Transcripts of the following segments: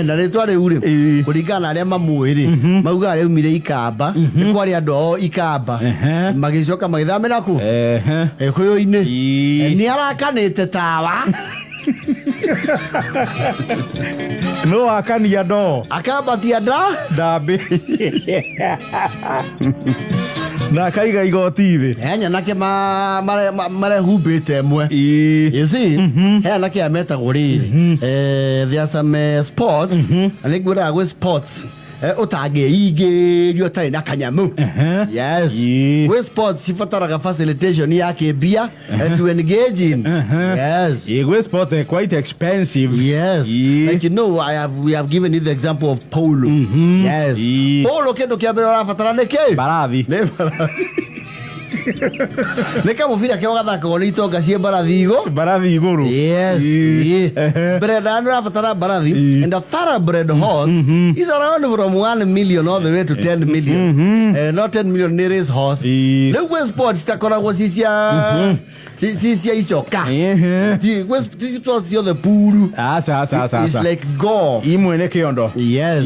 Na ritware uri kurigana aria mamwiri mauga ari umire ikamba ni kwari ando ikamba magicoka magithamira ku kuyo-ini ni arakanite tawa no akania ndo akabatia ndambi na kaiga igoti-ri nyanake mare humbite mwe you see nyanake ametagwo riri there are some sports and like with sports utangeingĩrio tarĩ na kanyamu yes with sports cibataraga facilitation ya kĩmbia to engage in yes with sports quite expensive yes like you know we have given you the example of polo yes polo kĩndũ kĩa mbere ũrabatara nĩ kĩ barathi Neka mufira kia wagathaka goni itonga cie barathi iguru yes bread and rafatara barathi and a thoroughbred horse is around from 1 million all the way to 10 million not 10 million nearest horse the West Sports takoragwo cisia icoka West Sports the pool it's like golf imwene kiondo yes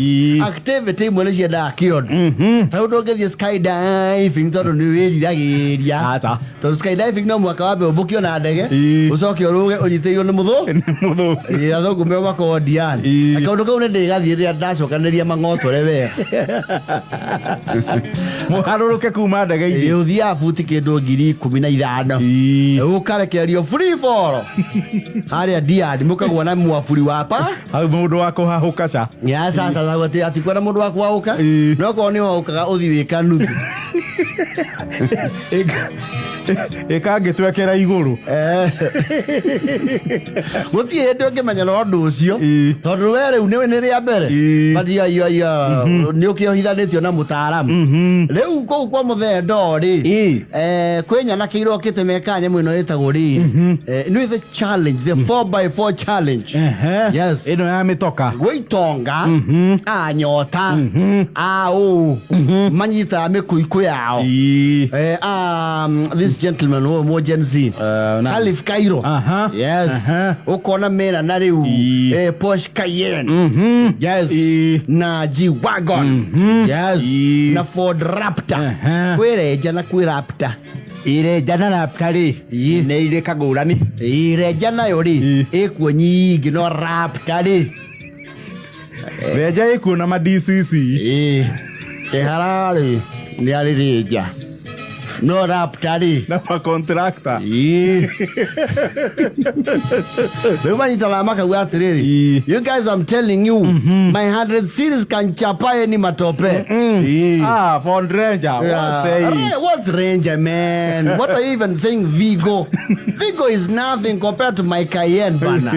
activity imwene cia da kiondo tau ndongethie skydiving tondu ni wiriragia to skydiving no mwaka wabe ubukio na ndege ucoke uruge unyiteirio ni muthu athugu me wako Diani akaundu kau ne ndigathie ria ndacokaniria mang'otore wega mukaruruke kuma ndege-ini uthia futi kindu 15,000 ukarekererio free fall haria Diani mukagwa na mwafuri wapa hau mundu wako hahuka ca ya sasa ati kwenda mundu wako hahuka no ko ni wahukaga uthi wika nuthu ekange twekera iguru guti endo ngimenya no ndu ucio tondu were ni ria mbere badia ni ukiohithanitio na mutaaramu riu kou kwa muthendo ri kwinyana kiiro kitemeka nyemu ino itagwo ri ni the challenge the 4x4 challenge yes ino ya mitoka gwitonga anyota manyita mikuiku yao this gentleman mo Gen Z Khalif Cairo yes ukona mera na riu Porsche Cayenne yes na G-Wagon yes na Ford Raptor kwireja na kwi Raptor ireja na Raptor ri ne ire kagurani ireja nayo ri ikuo nyingi no Raptor ri reja ikuo na ma DCC harari ni alireja no Raptor na pa contractor Lewanita la maka uatiriri you guys I'm telling you my 100 series can chapa any matope Ford Ranger what's Ranger man what are you even saying Vigo is nothing compared to my Cayenne bana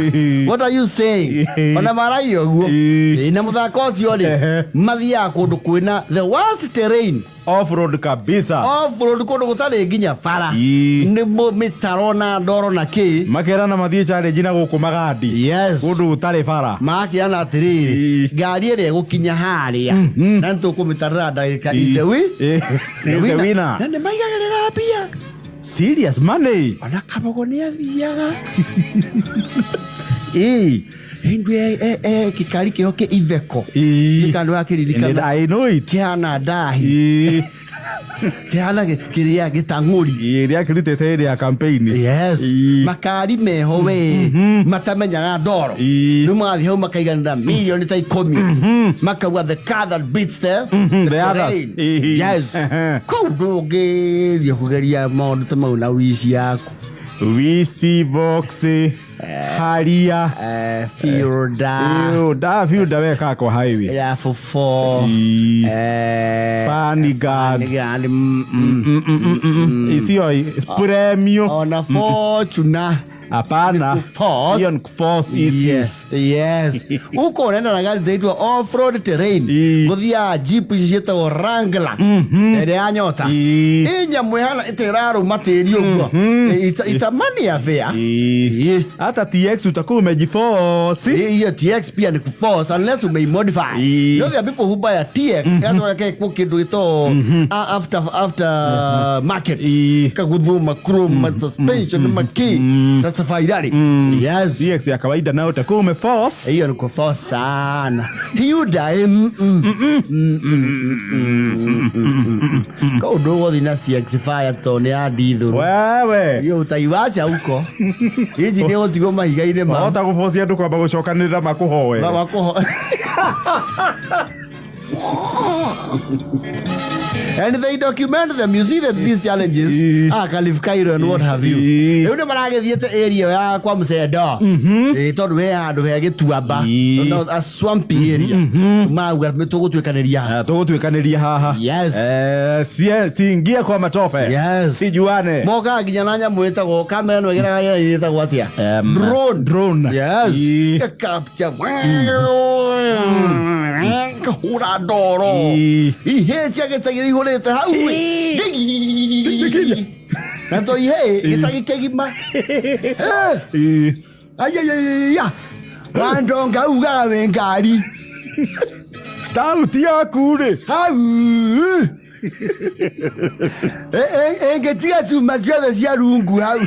what are you saying ona marayo guo ina muthako ucio ri mathia kundu kwina the worst terrain off-road kabisa off-road kundu gutari nginya fara ni mitaro na ndoro na ki makera na mathie challenge na guku magandi yes kundu gutari fara makiana atiriri ngari ire gukinya haria na ntukumitarira ndagika is the winner na ni maigagerera pia serious money ona kabogo ni athiaga Hindwe kikari kihoke Iveco kikandu akiririkana I know it kiana dahi kiana kiria gitanguri iria kiritete ria campaign yes makari meho we matamenyaga ndoro no mathi hau makaiganira million ta 10 makawa the car that beats the others yes kudoge dio kugeria maundu ta mau na wici yaku Wisi box Haria Fielda weka kwa highway ya fofo Panigard isio premium ona Fortuna Apana Ion Force yes uko unaenda na gari zaitwa off-road terrain guthia jeep cietagwo Wrangler ere anyota inya mwehana iteraru matiri uguo it's a money affair hata TX utakuwa umejiforce hiyo TX pia ni force unless you may modify you know there are people who buy a TX that's why I kwa kitu ito after market kaguthuma chrome suspension maki safari dali. Yes. DX ya kawaida nao utakuwa umeforce. Hiyo ni kuforce sana. Hyundai. Kwa udogo dhina CX-5 tone ya diesel. Wewe. Hiyo utaiwacha huko. Hiji ni otigo mahiga-ine ma. Ota kuforce andu kwamba gucokanirira makuhowe. Makuhowe. And they document them. You see that these challenges Khalif Cairo and what have you. You know marage thiete area ya kwa Msedo. Tondu we handu hege tuamba. No, a swampy area. Mauga tugutwikaniria. Tugutwikaniria haha. Yes. Singia kwa matope. Yes. Sijuane. Moka ginyana mwetagwo kamera no igera yetagwo atia. Drone. Yes. Capture. Kahura doro. Ihe chake chagiri horete hau. Na to ihe isagi kegima. Ayayaya. Wandonga uga wengari. Stauti yaku ri. Hau. Engetia tu maziothe cia rungu hau.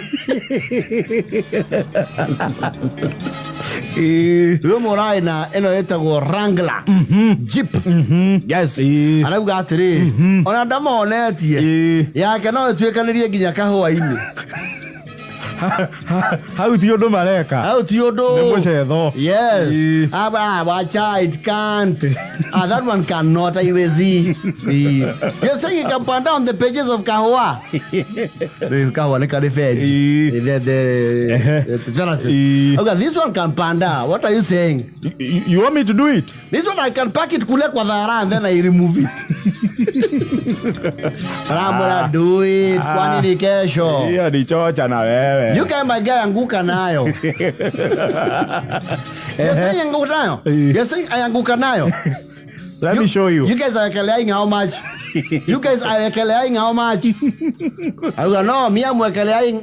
Rumorai na eno etagwo Wrangler Jeep. Yes. Arauga atiri ona ndamonetie yake no etwikanirie nginya kahua-ini. How do you do mareka? How do you do? Yes. It can't. That one cannot. I will see. You're saying you can pan down the pages of Kahua. Kahua, like the okay, this one can pan down. What are you saying? You want me to do it? This one I can pack it kule kwa dhara and then I remove it. I'm gonna do it. Kwani ni kesho. Hiyo ni chocha na wewe. You guy my guy anguka nayo. You're saying anguka nayo? You're saying I anguka nayo? Let me show you. You guys are ekeleaing how much? You guys are ekeleaing how much? I go, no, me I'm ekeleaing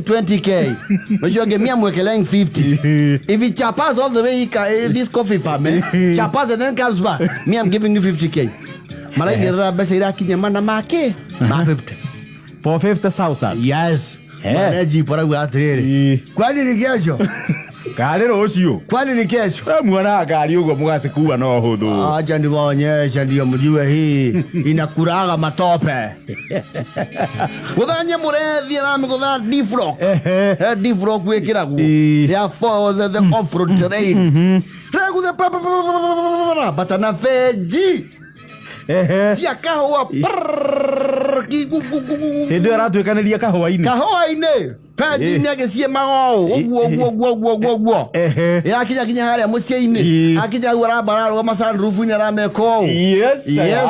20K. But you give me I'm ekeleaing 50. If it chapas all the way, this coffee farm, chapas and then comes back, me I'm giving you 50K. Malai ngira besa ira kinyamana make. Ma 50. For 50,000. Yes. Maneji pora guatiriri. Kwani ni kesho? Kale rocio. Kwani ni kesho? Muona gari ugo mugacikuwa no huthu. Acha ndibonyesha ndio mjue hii inakuraga matope. Kuthanye murethia na migutha defrock. Defrock wekiragu. Therefore the off-road terrain. Regu the batana feji. Cia kahua. Hĩndĩ aratwĩkanĩria kahũa-inĩ. Kahũa-inĩ. Feji nĩagĩcie magoo. Ũguo. Yakinya kinya harĩa mũciĩ-inĩ. Akinya hau arabararũgama sunroof-inĩ arameka ũũ. Yes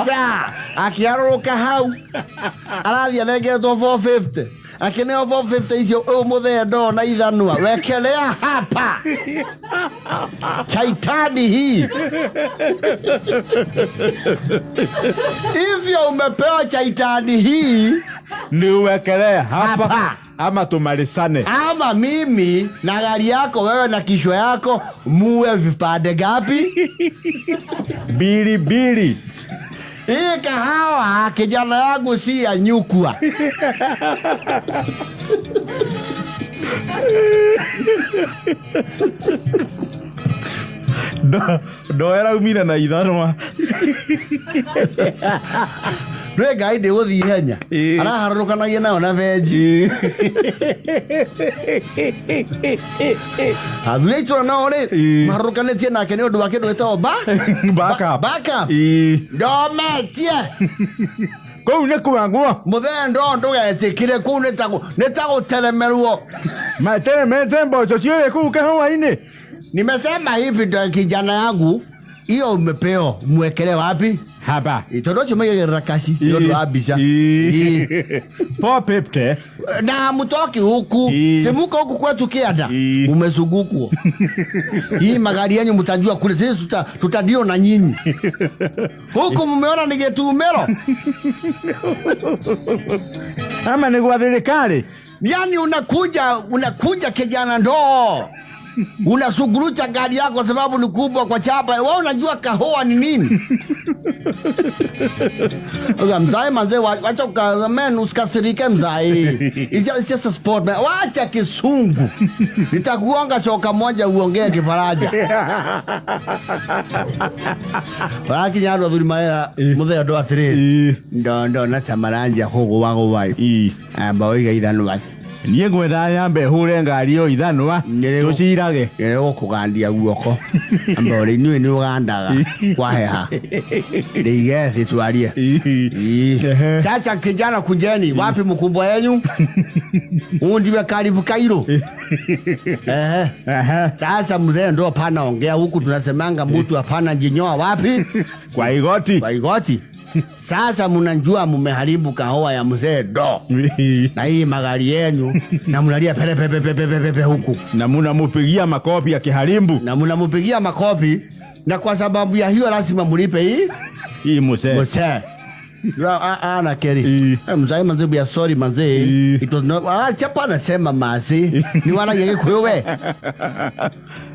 sir. Akĩarũrũka hau. Arathiĩ anengetwo 450. Akineo 450 icio mũthendo na ithanwa wekelea hapa chaitani hii. Hivyo umepewa chaitani hii ni uwekelea hapa ama tumalisane, ama mimi na gari yako wewe na kishwa yako muwe vipande gapi? Bili. Hii kahawa kijana yangu si ya nyukua. Do era umina na ithanwa. Rwe gai de uthi henya. Araharũkanagia nayo na veji. Athuri itũra nao rĩ maharũkanĩtie nake nĩ ũndũ wa kĩndũ gĩtagwo backup. Ndometie. Kũu nĩ kũrangwo. Mũthendo ndũgetĩkire kũu nĩtagũteremerwo. Materemete mboco ciothe kũu kahũa-inĩ. Nimesema hivi ndio kijana yangu hiyo umepeo mwekele wapi? Hapa. Itondo chumegerera kashi ndio abisha. Po pepte. Na mtoki huku. Semuka huku kwetu Kianda. Umezungukwa. Hii magari yenu mtajua kule sisi tutadio na nyinyi. Huku mmeona nigetumero. Ama ni kwa serikali. Yani unakuja kijana ndoo. Unasugurucha gari yako sababu ni kubwa kwa chapa. Wewe unajua kahoa ni nini? Mzai manze wacha man usikasirike mzai. It's just a sport man. Wacha kisungu. Nitakuonga choka moja uongee Kifaraja. Waki nyaro dhuri maera mudhe ndo atiri. Ndo na samaranja hogo wago wai. Amba oiga idhanu wai. Niye ngwenda nyambe hure ngari yo ithanwa tucirage rero kugandia guoko amba uri ni ugandaga kwaheha ndigeze twarie chacha kijana kujeni wapi mkubwa yenu undiwe karibu Kairo sasa mzee ndo pana ongea huku tunasemanga mtu hapana jinyoa wapi kwa igoti sasa mnajua mmeharibu kahoa ya mzee do. Na hii magari yenu na mnalia pepe huku. Na mnamupigia makopi ya kiharimbu. Na mnamupigia makopi na kwa sababu ya hiyo lazima mlipe hii mzee. Na Kerry. Mzee manze bia sorry manze. It was not chapa nasema mazi. Ni wana yeye kwewe.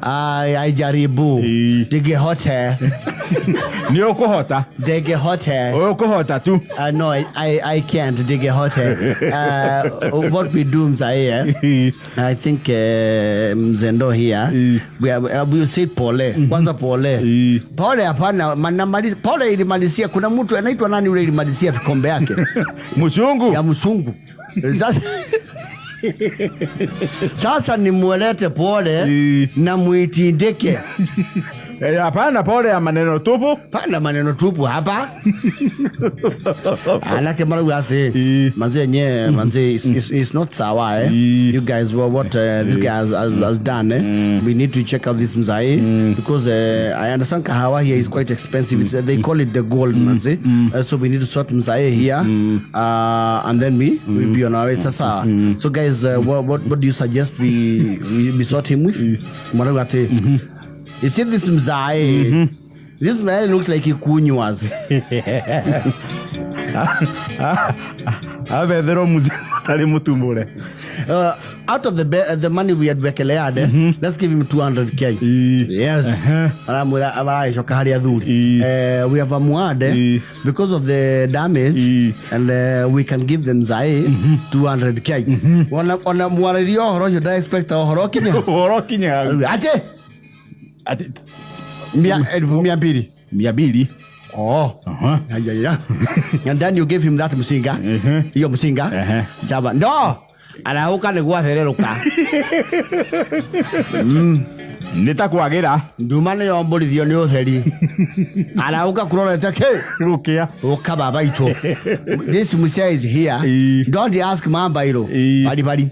Ai jaribu. Dige hotel. Ni ukohota. Dige hotel. Ukohota tu. No, I can't dige hotel. What we do mzae. I think mzendo here. We say pole. Kwanza pole. Pole hapana manamaliza. Pole ilimalizia kuna mtu anaitwa nani ule ilimalizia kikombe yake. Mchungu. Ya msungu. Sasa ni muelete pole na muitindike. Hapana pole ya maneno tupu. Pana maneno tupu hapa. Alake mara uase. Manze nye manze it's not sawa You guys what this guy has done We need to check out this mzai because I understand kahawa here is quite expensive. They call it the gold manze. So we need to sort mzai here and then we'll be on our way sasa. So guys what do you suggest we sort him with? Mara uase. You see this mzai? This man looks like he kunywas. Out of the money we had Bekeleade, let's give him 200k. Yes. We have a muade because of the damage, and we can give them zai 200k. Wana muario horo you don't expect horo kinya. Ate. Miabili. Oh. Yeah. And then you give him that musinga. Iyo musinga. Chaba. No. Anahuka negua thereruka. Nitakuagira. Ndumane yombolithio ni utheri. Anahuka kurorete ke. Rukia. Uka baba ito. This musia is here. Don't ask mamba iro. Bali.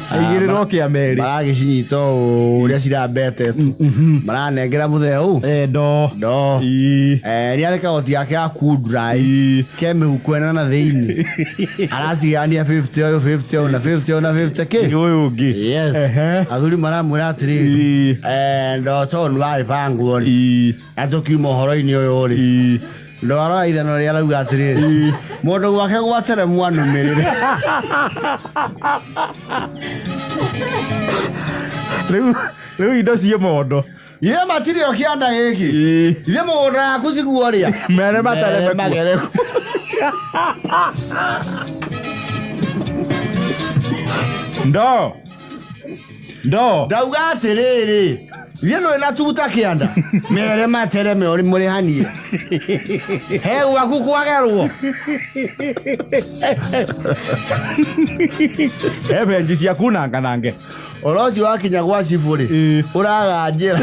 Igire roki ameri. Barage shinito uria sira bete tu. Mara negera mutheu. Do. Riale ka oti yake akudrai. Keme ukwena na theini. Arasi ania 50 na 50 ke. Yoyogi. Yes. Aduri mara muratiri. And so nwa ipangu oni. Atoki mohoro ini oyori. Ndora ithano ria rauga atiri mundu wake gwatere mwana mirire Riu indo cie mondo ye matiri okianda giki ye mundu yaku ciguoria mere matare magereku ndo ndauga atiriri Yeno ina tuta kianda. Mere matere me ori muri hani. He waku kwagerwo. Ebe njisi akuna kanange. Oroji wakinya gwa ciburi. Uraga njira.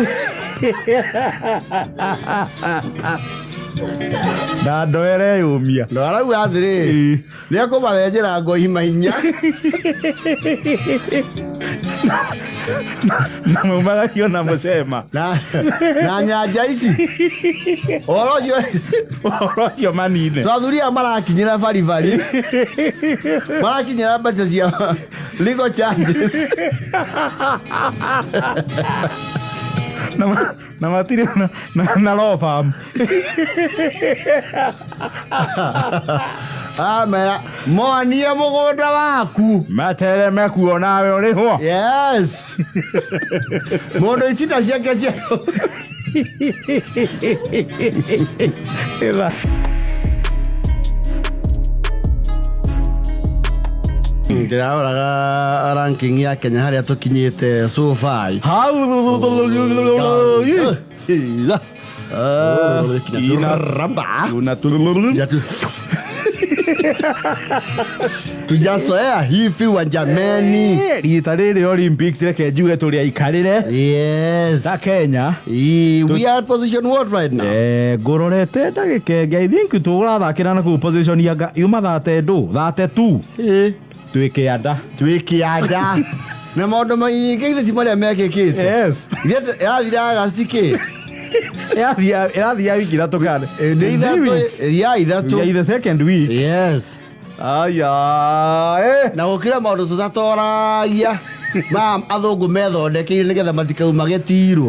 Na ndoere yumia. Ndo arauga athiri. Ni akumathenjera ngoi mainya. Na mumara kiona musema. Na nyanja ici. Oroji manine. Twathuria marakinyira bari. Marakinyira mbeca cia legal charges. Na matiri na law firm. Mera monie mugunda waku matere mekuo nawe uriho. Yes. Mondo itinda ciake cia. Ela ndirauraga ranking ya Kenya haria tukinyite so far. Ina ramba. Tujasoea hivi wanjameni. Rita riri Olympics reke njuge turi aikarire. Yes. Ta Kenya. We are position what right now? Ngororete ndagikenge I think turathakira na ku position ya yuma 32. Twikianda. Na maundu maingi ithe cimaria mekikite. Yes. Irathira gastike. Irathia wiki thatu kane. Ithatu. The second week. Yes. Aya. Na gukira maundu tutatoragia. Athungu methondekeire nigetha matikaumage tiro.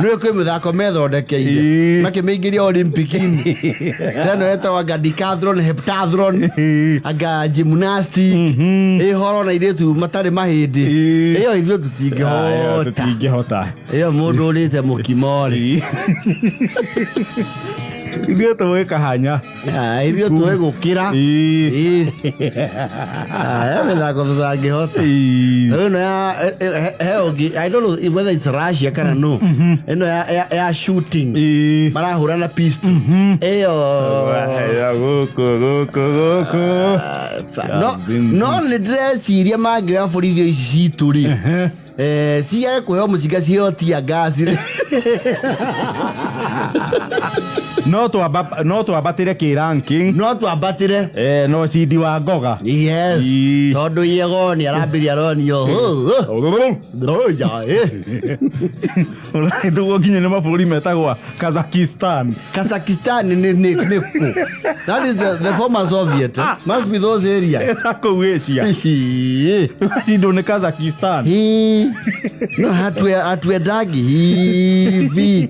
Nĩ kwĩ mĩthako methondekeire makĩmĩingĩria Olympic-inĩ. Teno etagwo anga decathlon, heptathlon, anga gymnastic, ĩhoro na irĩtu matarĩ mahĩndĩ. Ĩyo ithuĩ tũtingĩhota. Ĩyo mũndũ ũrĩte mũkimori. Ithuĩ tũwĩka hanya. Ithuĩ tũĩ gũkĩra. Mĩthako tũtangĩhota. Ĩno ya I don't know whether it's Russia kana no. Ĩno ya shooting. Marahũrana pistol. Ĩyo. Gũkũ. No nĩ ndĩreciria mangĩoya borithi ici citũ rĩ. Ciage kwĩho mũcinga ciheo tia gas rĩ. No twambatire ki ranking. No twambatire. No CD wa Ngoga. Yes. Tondu Yego ni arambiria ronio. Roja Ndugo kinye ni mabũrũri metagwa Kazakhstan. Kazakhstan ni ku. That is the former Soviet. Must be those areas. Ko Asia. Ndio ni Kazakhstan. No hatuendagi hivi.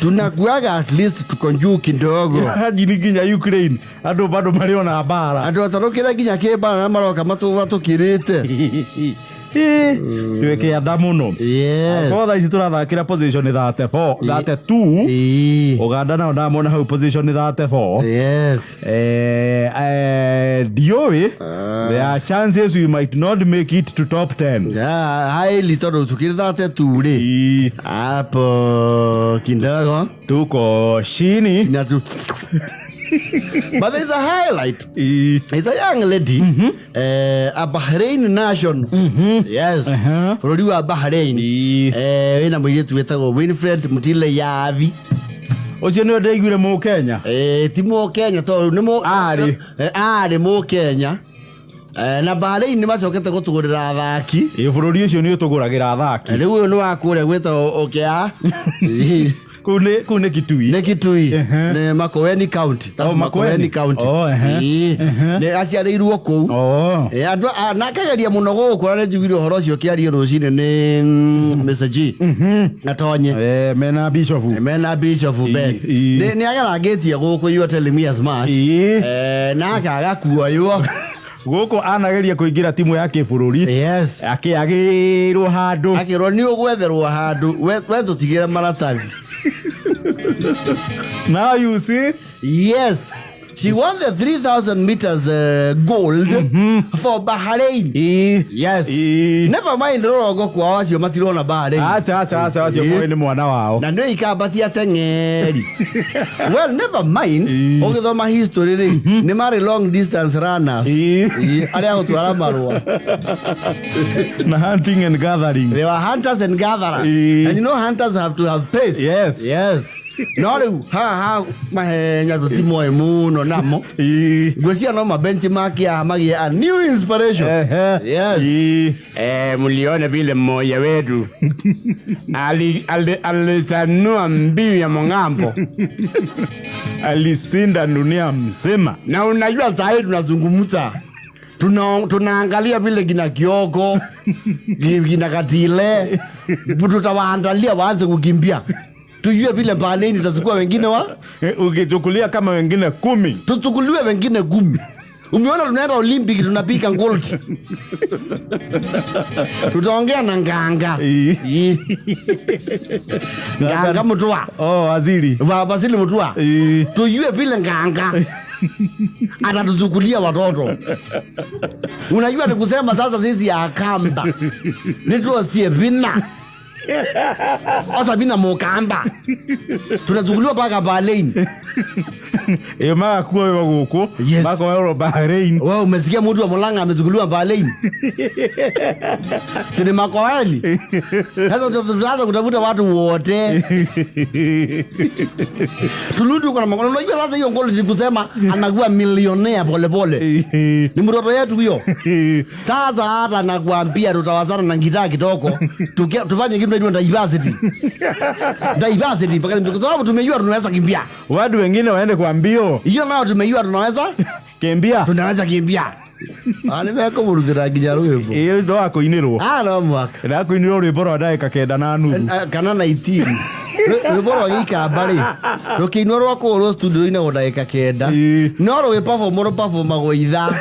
Tunakuaga at least tukonjuu kidogo. Hadi nginya Ukraine. Ando bado mariona bara. Ando atarokera nginya kibara maroka matukirite. Tuweke adamu no. Yes. Kwa hizi turathakira position 32. Uganda na ndamona hau position 34. Yes. Diowe, there are chances we might not make it to top 10. Highly tondu tukiri 32 ri. Hapo kidogo tuko chini. But there's a highlight. It's a young lady, a Bahrain nation. Yes. From Bahrain. Ina mwitu wetagwo Winfred Mutile Yavi. Oje no ndaiguire mu Kenya. Ti mu Kenya to ni mu ari mu Kenya. Na Bahrain ni macokete gutugurira athaki. Bũrũri ũcio ni ũtuguragira athaki. Riu uyu ni wa kuria gwetagwo Okea. Kune Kitui. Ne Kitui. Ne Makueni County. That's Makueni County. Ne aciarĩirwo kũu. Andũ nakageria mũno gũkũra njugire ũhoro ũcio kĩarie rũcinĩ nĩ Mr. G. Natonye. Mena Bishop. Mena Bishop Ben. Nĩ agarangĩtie gũkũ you are telling me as much. Na akaga kuoywo. Gũkũ anageria kũingĩra timu ya kĩbũrũri. Yes. Akĩagĩrwo handũ. Akĩrwo nĩ ũgwetherwo handũ. We tũtigĩre maratathi. Now you see? Yes. She won the 3,000 meters gold for Bahrain. Yes. Never mind rogo kwa acio matirona Bahrain. Acha acio ni mwana wao. Na ndio ikabatia tengeri. Well, never mind. Ogithoma history ri ni mari long distance runners. Aria gutwara marua. Na hunting and gathering. They were hunters and gatherers. And you know hunters have to have pace. Yes. Yes. No riu ha mahenya tutimoe muno namo. Gwecia no mabenchmark ya magie a new inspiration. Yes. Muliona vile mmoja wetu alisanua mbiu ya Mongambo. Alisinda dunia mzima. Na unajua sasa tunazungumza. Tunaangalia vile gina Kioko, gina Katile. Tutawaandalia waanze kukimbia. Tujue vile Bahrain itachukua wengine ukichukulia kama wengine 10. Tuchukuliwe wengine 10. Umeona tunaenda Olympic tunapika gold. Tutaongea na Nganga. Nganga Mutua. Waziri. Waziri Mutua. Tujue vile Nganga atatuchukulia watoto. Unajua ni kusema sasa sisi ya Akamba. Ndio sievina. Asa bina Mukamba. Tunachukuliwa paka Bahrain. Ema kuwa huko. Bako wao Bahrain. Wewe umesikia mtu wa Mulanga amechukuliwa Bahrain? Sini makoani. Sasa tutaanza kutafuta watu wote. Turudi kwa makoani. Unajua sasa hiyo ngolo ni kusema anakuwa millionaire pole pole. Ni mtoto yetu hiyo. Sasa hata nakuambia tutawazana na gitaa kitoko. Tufanye kitu inaitwa diversity. Diversity kwa sababu tumejua tunaweza kimbia. Watu wengine waende kwa mbio. Hiyo nao tumejua tunaweza kimbia. Tunaweza kimbia. Ale meko muruzira gijaru hebo. Iyo ndo akoinirwo. No mwaka. Na akoinirwo rwimbo rwa ndagika 9 na nuthu. Kana 19. Rwimbo rwa gikambari. Rukiinwo rwa kuhurwo studio-ini gwa ndagika 9. No rwi perform go itha.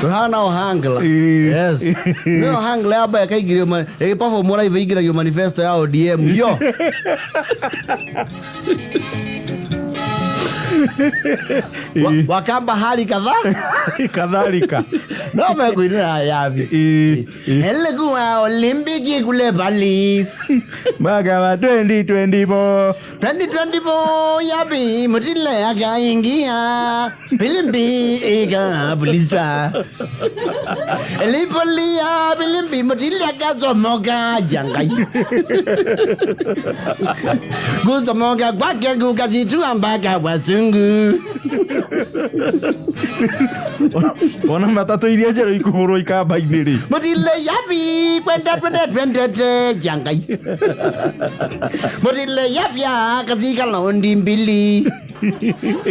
Tuhana ohangla. Yes. No ohangla aba yakaigirio perform live igiragio manifesto ya ODM. Yo. Wakamba hali kadhalika. No mekwirira yavi. Ele kuwa Olympic kule Paris. Magawa 2024 yabi mutile akaingia Filimbi ikabulisa. Elipolia Filimbi mutile akazomoka jangai. Kuzomoka kwake kukajitu ambaka wasungu. Ona matatu iria njero ikuhurwo ikamba-inĩ ri. Mutile yabi kwenda jangai. Mutile yapya katika laundi mbili.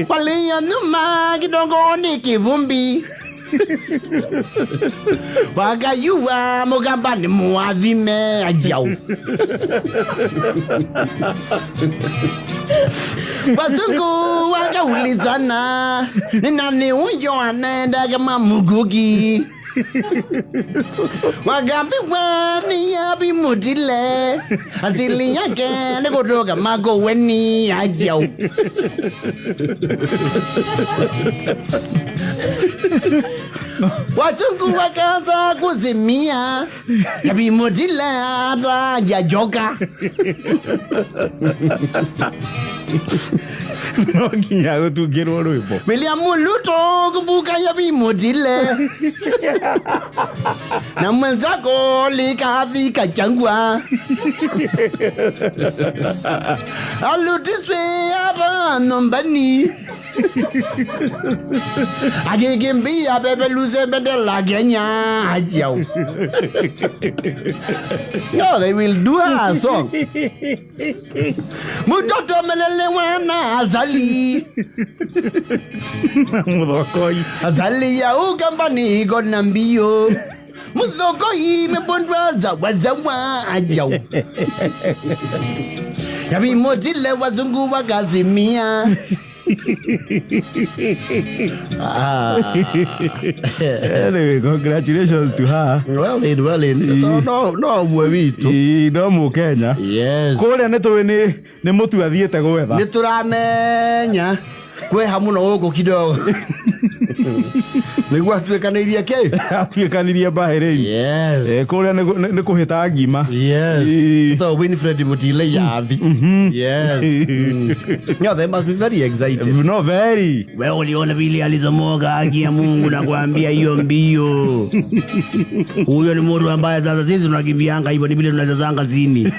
Walio nyuma kidogo ni kivumbi. Wakayua Mugamba ni muadhime ajau. Wazungu wakaulizana ni nani huyo anaenda kama Mugugi. Wakambiwa ni yapi Mutile, asili yake ni kutoka Magoweni ajau. Wazungu wakaanza kuzimia, yapi Mutile hata jajoka. Nokinya gutungirwo rwimbo. William Ruto kumbuka yapi Mutile. Na mwenzako likafika Changwa. Aludiswe hapa nyumbani. Akikimbia pepeluze bendera Kenya ajau. No, they will do a song. Mtoto melelewa na Azali. Muthokoi. Azali ya Ukambani iko na mbio. Muthokoi mepondwa zawa ajau. Yapi Mutile wazungu wakazimia. Anyway, congratulations to her. Well in. No mwewitu. No Mukenya. Yes. Kuria ni mutu athiete gwetha. Nituramenya kweha muno guku kidogo. Niguo atuikanirie ki? Atuikanirie Bahrain. Yes. Kuria ni kuhita ngima. Yes. So Winfred Mutile yathi. Yes. Yeah, they must be very excited. No, very. Wewe uliona vile alizomoga haki ya Mungu na kuambia hiyo mbio. Huyo ni mtu ambaye sasa sisi tunakimbianga hivyo ni vile tunazanga zini.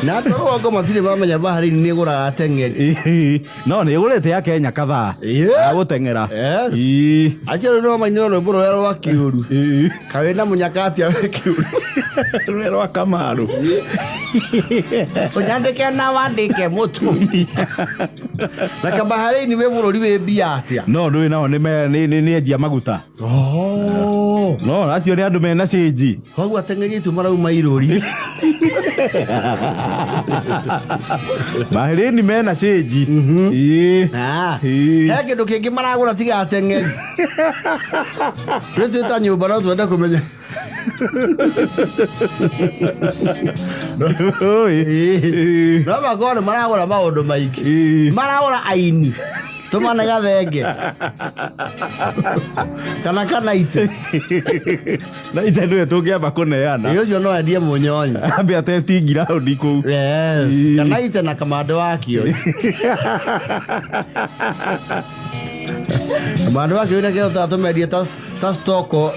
Na toa kama zile mama ya Bahrain ni gora atengeri. No, ni gurete ya Kenya kadhaa. Agutengera. Yes. Achero no mainyo no bro yaro wa kiuru. Kawena munyakati ya kiuru. Rwero Kamaru. Onyandike na wandike mutu. Na Bahrain we bururi we bia atia. No, ndui nao ni enjia maguta. Oh. No, acio nĩ andũ mena cĩnji. Koguo ateng'eri tu marauma irũri. Mahĩrĩni mena cĩnji. He kĩndũ kĩngĩ maragũra tiga ateng'eri. Rĩu twĩta nyũmba no twende kũmenya. No makorwo maragũra maũndũ maingĩ. Maragũra aini. Tumane gathenge. Kana ite. Na ite nĩwe tũngĩamba kũneana. Ũcio no endie mũnyonyi. Ambe atesti ngiraundi kũu. Yes. Kana ite na kamande wakio. Kamande wakio nĩ kĩrota tũmendie ta stoko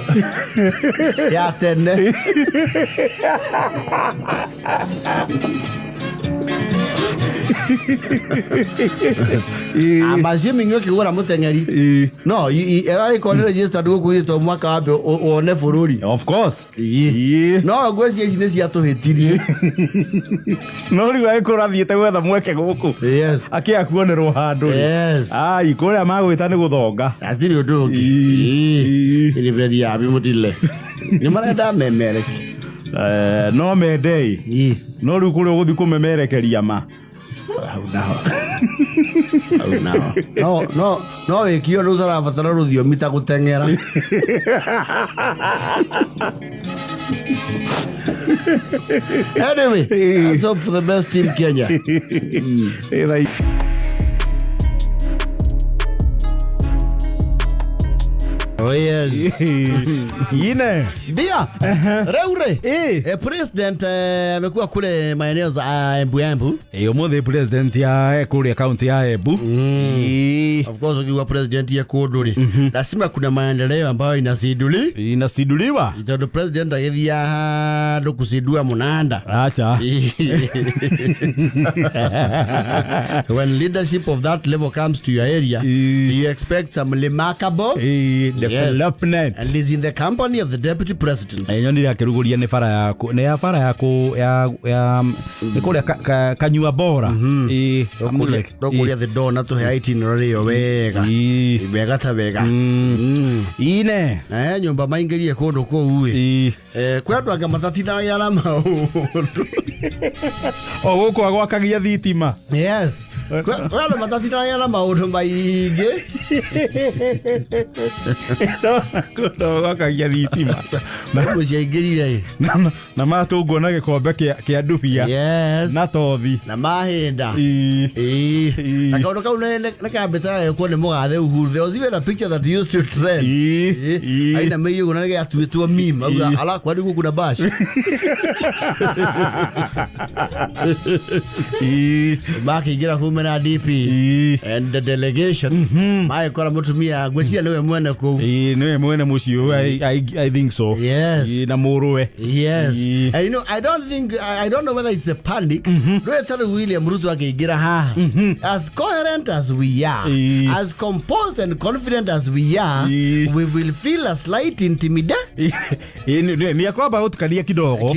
ya tene. I'm assuming you kigora muteng'eri. No, I call registered guku to mwaka wabe one bururi. Of course. No, gweci ici nĩ cia tuhĩtirie. No riu aikora thiĩte gwetha mweke gũkũ. Yes. Akĩakuonerwo handũ. Yes. Ai, kũrĩa magwĩta nĩ gũthonga. Atiri ũndũ ũngĩ. Ini bedi ya bimutile. Ni marenda memere. No mendei. No riu kũrĩa ũgũthi kũmemerekeria ma. No wĩkio rĩu ũtarabatara rũthiomi ta gũteng'era. Anyway, let's hope for the best team Kenya. Oh yes. Ine. Dia. Reure. President amekuwa kule maeneo za Embu. Umuthi president ya kule county ya Embu. Of course ukiwa president ya Kodori. Lazima kuna maendeleo ambayo inasiduliwa. Ito president agithia ndukusidua munanda. Acha. When leadership of that level comes to your area, you expect some remarkable development. And is in the company of the deputy president. Nyoni yakiruguria ni bara yako. Ni ya bara yako ya nikole kanyua bora. Dokuria the door na to he itinerary wega. Wega ta wega. Ine. Nyumba maingirie kundu kuu kwe andu anga matatindagia na maundu. Guku agwakagia thitima. Yes. Kwe andu matatindagia na maundu maingi. No gwakagia thitima. Na muciaingirire. Na matungwo na gikombe kia ndubia. Yes. Na tothi. Na mahinda. Na kaundu kau ne kambeta ko ne mugathe Uhuru. There was even a picture that used to trend. Aina meyo gona ge atuitwo meme. Ala kwa ndigu kuna bash. Makigira kumena DP and the delegation. Mai kora mutumia gwechia niwe mwene ku. Niwe mwene mucio. I think so. Yes. Na muruwe. Yes. You know, I don't know whether it's a panic. No tell William Ruto akigira ha. As coherent as we are, as composed and confident as we are, we will feel a slight intimidation. Ni akwamba utukalia kidogo.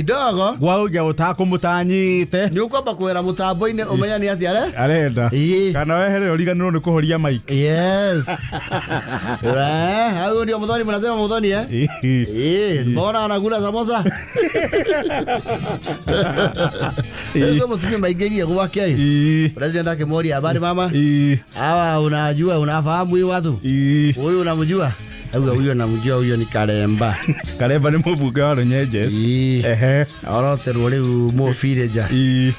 Gwa uja utakumutanyite. Ni ukwamba kwera mutambo-ine umenya ni atia arenda. Kana wehere origanirwo ni kuhoria mic. Yes. Hao ndio Muthoni mnasema Muthoni mbona anakula samosa? Ndio mtumie maigeria gwake. President akimwambia habari mama. Hawa unajua unafahamu huyu watu? Huyu unamjua? Huyu namjua, huyo ni Karemba. Karemba ni mubunge wa Runyenjes. Orote rwari mu fireja.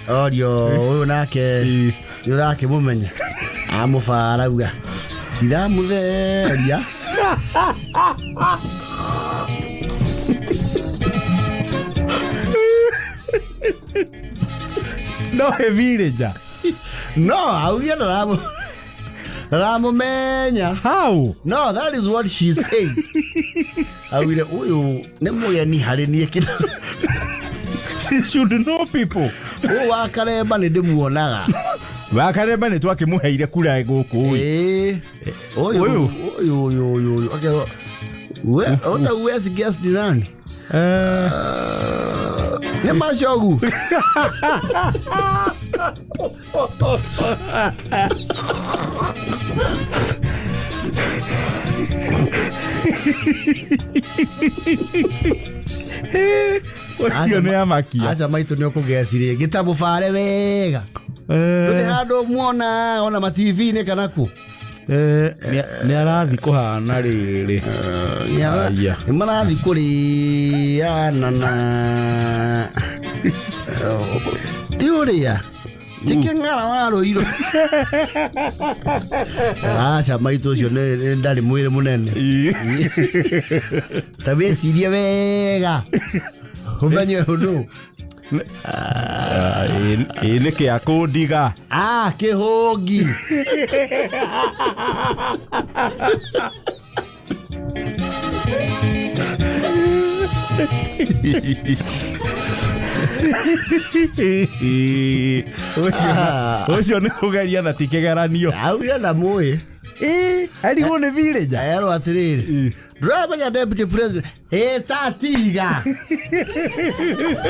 Audio huyu nake yurake mumenya. Amufarauga. Ndiramutheria. No villager. No, augia Ramumenya. How? No, that is what she said. Awire uyu ne mugeni hari ni ekida. She should know people. Wa Karemba ni ndimuonaga. Wa Karemba ni twakimuheire kura guku. Uyu. Okay. Ota uwezi guess ni nani? Ni Mashogu. Acha maitu ni okugecire gitabu fare wega ndu hando muona ona ma TV ni kanaku ni arathi kuhana riri ni marathi kuriana na tiuria tikengara waro iro acha maitu cio ni ndari mwire munene tabecirie wega umenye hundu ini kia kudiga kihungi ucio ni kugeria na tikegeranio auria na mui arigo ni village ero atiriri Drama deputy president tatiga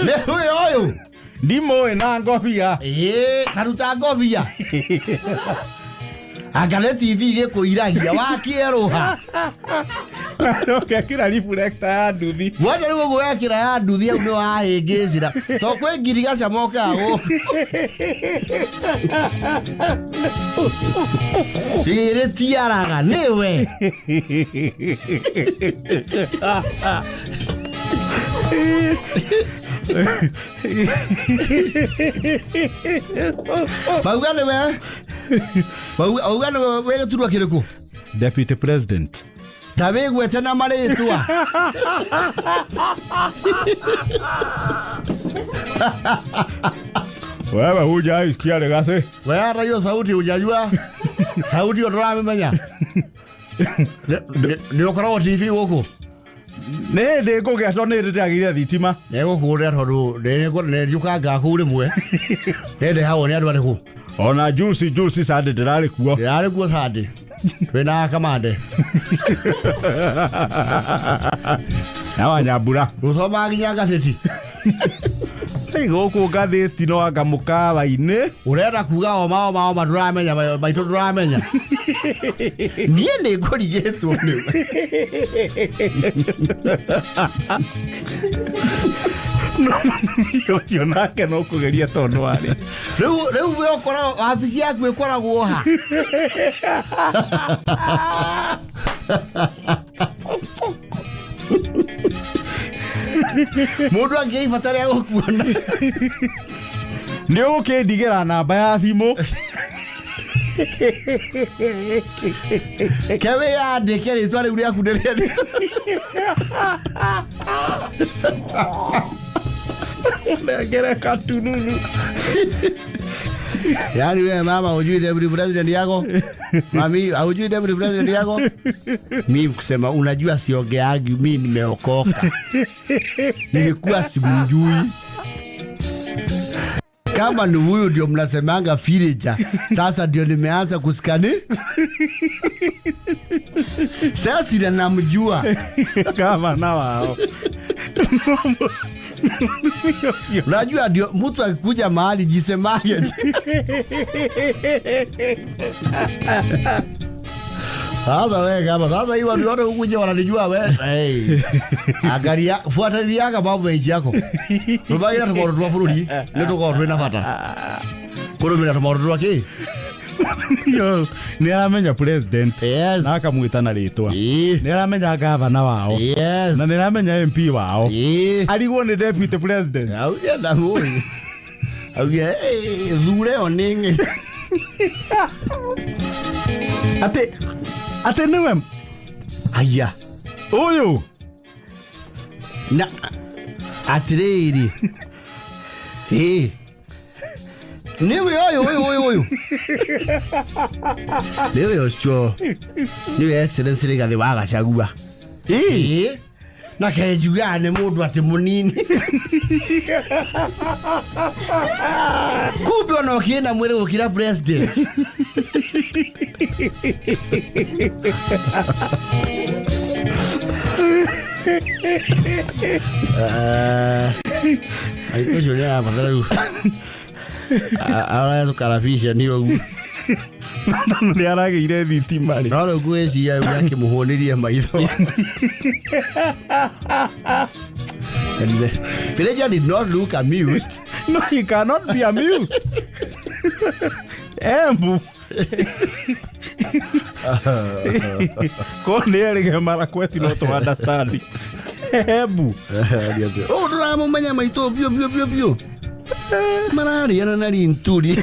ne huyo ndimo na ngobia taruta ngobia agale TV gikuiragia wakieruha kira reflector ya nduthi waje rugo gwekira ya nduthi au no ahingicira to kwe ngirigaca moka ago ire tiaraga niwe Baugane we turwa kiriku deputy president tabe gwete na maritwa wewe huja isikia legase wewe rayo sauti hujajua sauti odramenya ni okoro TV woko ne de go ge tonne de agire thitima ne go kure tondu ne go ne yukanga ku rimwe ne de hawo ne andu ariku ona juice sade dirari kuo sade wena kamande nawa nyambura uthoma ginya gazeti goku gatheti no agamuka baine urenda kuga o mao maduramenya maito duramenya nie ne ngorigetwo ni no tio nake no kugeria tondu ari riu we okora afisi yaku ikoragwo ha mundu angeifatara gukuona ni ukindigera namba ya thimu kewe ya ndeke ritwa riu riaku ndiria ndegere katununu yani wewe mama hujui deputy president yako mami hujui deputy president yako mimi kusema unajua siongeagi mimi nimeokoka nilikuwa simjui kama ni huyu ndio mnasemanga villager sasa ndio nimeanza kusikani sasa ndio namjua kama na wao unajua ndio mtu akikuja mahali jisemage sasa wewe kama sasa hiyo watu wote hukuja wananijua wewe angalia fuatilia mambo yako tubagira tukorwa bururi nitukorwa na fata kurumira tumorwa ki yo ni aramenya president yes na akamwita na ritwa ni aramenya governor wao yes na ni aramenya MP wao arigwo ni deputy president au ya ndamuri au ya dhure oninge ate niwe aya uyu na atiriri niwe oyo niwe osho niwe excellence Rigathi wa Gachagua na kejuga ne mundu ati munini kumbe no kienda mwere gukira president ai kesho ya padara ahora eso carafisha ni Nĩ aragĩire thitima rĩ. No rĩu ngwĩciria rĩu akĩmũhũnĩria maitho. And the villager did not look amused. No, he cannot be amused. Embu. Kone erige Marakwet no to understand. Embu. Oh, ndũramũmenya maitũ biũ. Mararĩana na rinturi.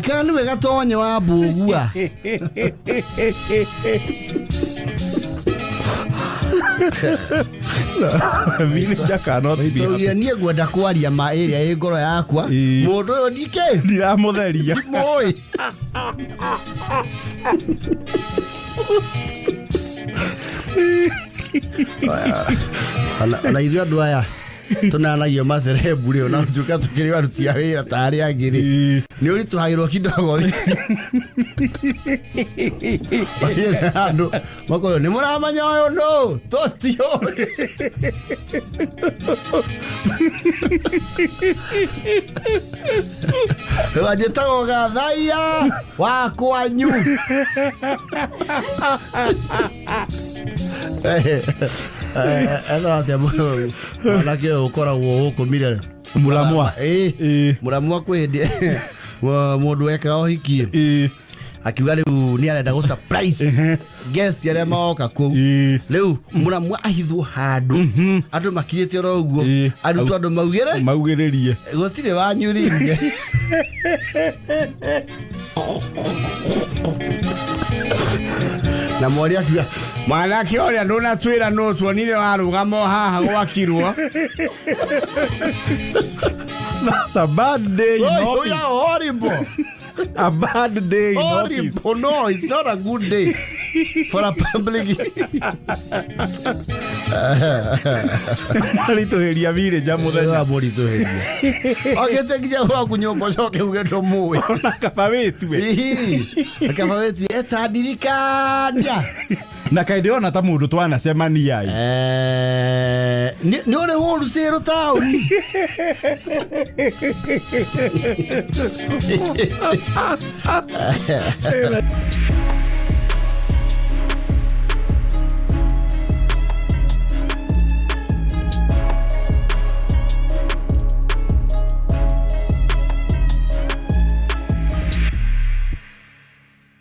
Kana nĩwe gatonye wa mbũgua. Villager cannot be. Maitũgia niĩ ngwenda kwaria ma ĩrĩa ĩ ngoro yakwa. Mũndũ ũyũ ndike. Ndiramũtheria. Mũĩ. Ona ithuĩ andũ aya tũnanagio macerebu rĩo na tũtuĩka tũkĩrĩ aruti a wĩra ta arĩa angĩ rĩ nĩ ũritũhagĩrwo kidogo andũ makoyo nĩ mũramenya ũyũ nũ tũtiũĩ wanjĩtagwo Gathaia wa kwanyu. Ega mũno nake ũkoragwo ũkũmire Mũramwa. Mũramwa kwĩndĩ mũndũ weka ũhikie akiuga rĩu nĩ arenda gũ surprise guest arĩa maoka kũu rĩu Mũramwa ahithwo handũ andũ makirĩte oro ũguo arutwo andũ maugĩrĩrie gũtirĩ wanyuririe na mori akiuga mwanake ũrĩa ndũnatwĩra nũ tuonire warũgama haha gwakirwo. That's a bad day in office. Horrible. A bad day in office. Oh no, it's not a good day for a public. Marituheria villager muthenya. Marituheria. Ogete kija kwa kunyombo coke ugeto muwe. Ona kaba wetu we. Kaba wetu etadirikania. Na kaide ona ta mundu twanacemania ai. Ni ore horu zero town.